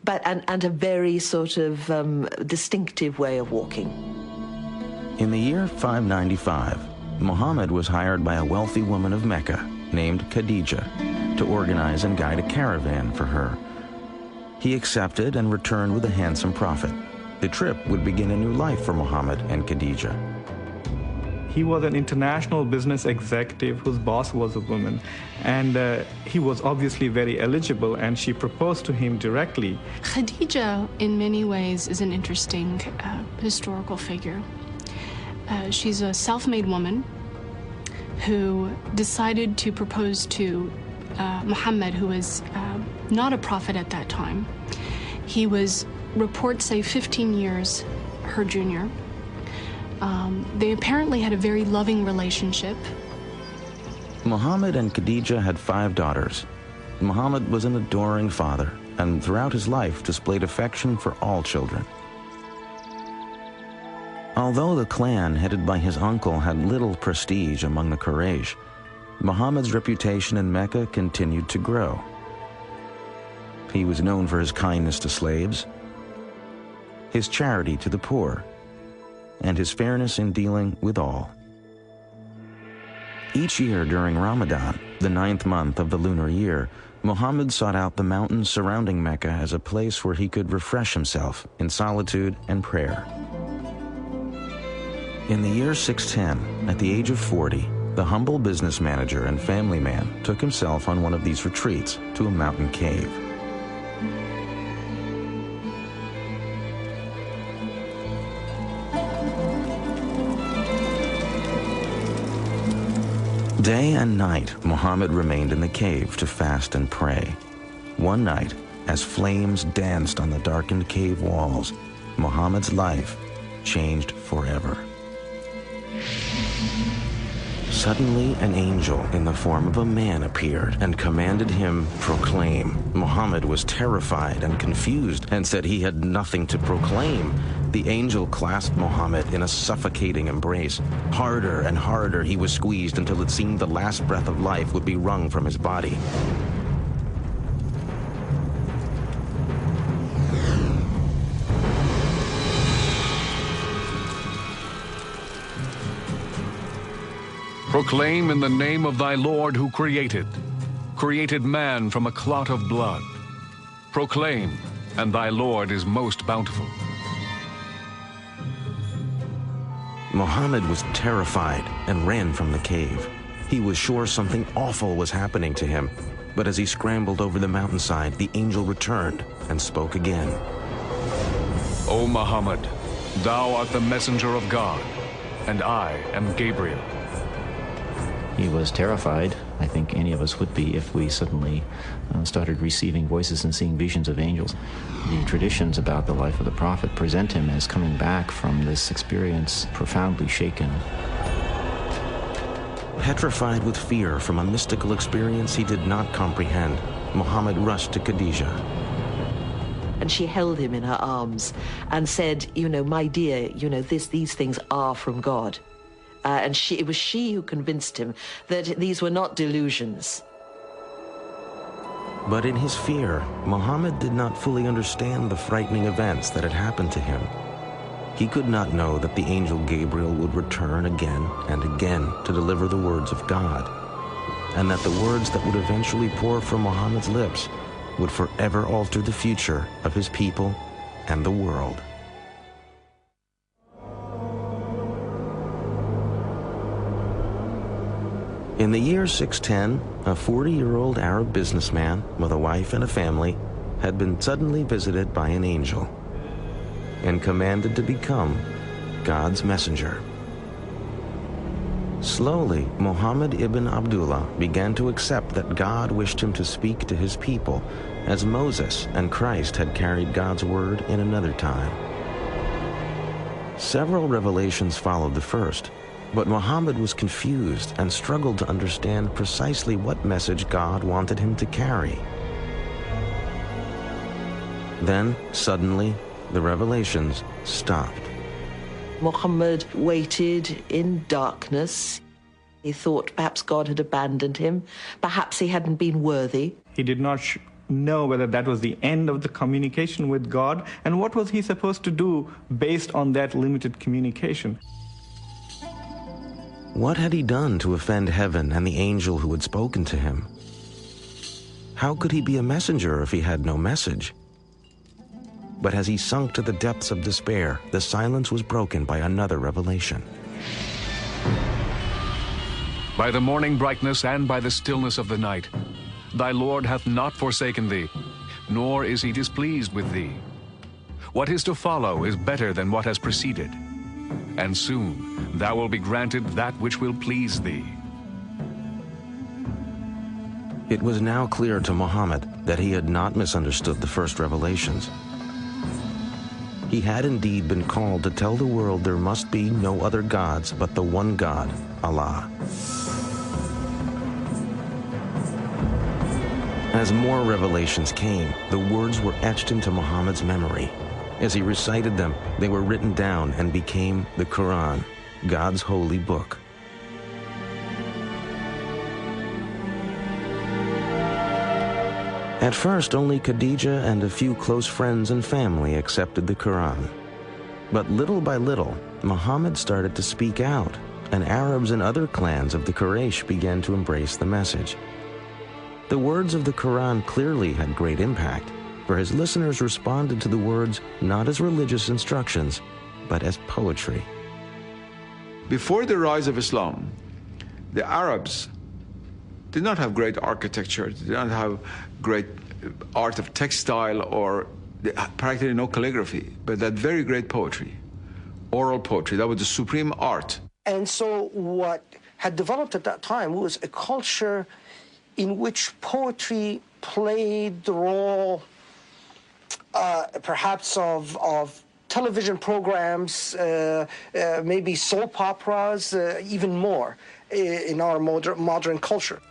and a very sort of distinctive way of walking. In the year 595, Muhammad was hired by a wealthy woman of Mecca named Khadijah to organize and guide a caravan for her. He accepted and returned with a handsome profit. The trip would begin a new life for Muhammad and Khadijah. He was an international business executive whose boss was a woman, and he was obviously very eligible, and she proposed to him directly. Khadija, in many ways, is an interesting historical figure. She's a self-made woman who decided to propose to Muhammad, who was not a prophet at that time. He was, reports say, 15 years her junior. They apparently had a very loving relationship. Muhammad and Khadijah had 5 daughters. Muhammad was an adoring father, and throughout his life displayed affection for all children. Although the clan headed by his uncle had little prestige among the Quraysh, Muhammad's reputation in Mecca continued to grow. He was known for his kindness to slaves, his charity to the poor, and his fairness in dealing with all. Each year during Ramadan, the 9th month of the lunar year, Muhammad sought out the mountains surrounding Mecca as a place where he could refresh himself in solitude and prayer. In the year 610, at the age of 40, the humble business manager and family man took himself on one of these retreats to a mountain cave. Day and night, Muhammad remained in the cave to fast and pray. One night, as flames danced on the darkened cave walls, Muhammad's life changed forever. Suddenly, an angel in the form of a man appeared and commanded him proclaim. Muhammad was terrified and confused and said he had nothing to proclaim. The angel clasped Muhammad in a suffocating embrace. Harder and harder he was squeezed until it seemed the last breath of life would be wrung from his body. Proclaim in the name of thy Lord who created man from a clot of blood. Proclaim, and thy Lord is most bountiful. Muhammad was terrified and ran from the cave. He was sure something awful was happening to him, but as he scrambled over the mountainside, the angel returned and spoke again. O Muhammad, thou art the messenger of God, and I am Gabriel. He was terrified. I think any of us would be if we suddenly started receiving voices and seeing visions of angels. The traditions about the life of the Prophet present him as coming back from this experience profoundly shaken. Petrified with fear from a mystical experience he did not comprehend, Muhammad rushed to Khadijah. And she held him in her arms and said, you know, my dear, you know, these things are from God. And it was she who convinced him that these were not delusions. But in his fear, Muhammad did not fully understand the frightening events that had happened to him. He could not know that the angel Gabriel would return again and again to deliver the words of God, and that the words that would eventually pour from Muhammad's lips would forever alter the future of his people and the world. In the year 610, a 40-year-old Arab businessman with a wife and a family had been suddenly visited by an angel and commanded to become God's messenger. Slowly, Muhammad ibn Abdullah began to accept that God wished him to speak to his people, as Moses and Christ had carried God's word in another time. Several revelations followed the first, but Muhammad was confused and struggled to understand precisely what message God wanted him to carry. Then, suddenly, the revelations stopped. Muhammad waited in darkness. He thought perhaps God had abandoned him. Perhaps he hadn't been worthy. He did not know whether that was the end of the communication with God, and what was he supposed to do based on that limited communication. What had he done to offend heaven and the angel who had spoken to him? How could he be a messenger if he had no message? But as he sunk to the depths of despair, the silence was broken by another revelation. By the morning brightness and by the stillness of the night, thy Lord hath not forsaken thee, nor is he displeased with thee. What is to follow is better than what has preceded, and soon thou wilt be granted that which will please thee. It was now clear to Muhammad that he had not misunderstood the first revelations. He had indeed been called to tell the world there must be no other gods but the one God, Allah. As more revelations came, the words were etched into Muhammad's memory. As he recited them, they were written down and became the Quran, God's holy book. At first, only Khadija and a few close friends and family accepted the Quran. But little by little, Muhammad started to speak out, and Arabs and other clans of the Quraysh began to embrace the message. The words of the Quran clearly had great impact, for his listeners responded to the words not as religious instructions, but as poetry. Before the rise of Islam, the Arabs did not have great architecture, they did not have great art of textile, or practically no calligraphy, but that very great poetry, oral poetry. That was the supreme art. And so what had developed at that time was a culture in which poetry played the role perhaps of television programs, maybe soap operas, even more in our modern culture.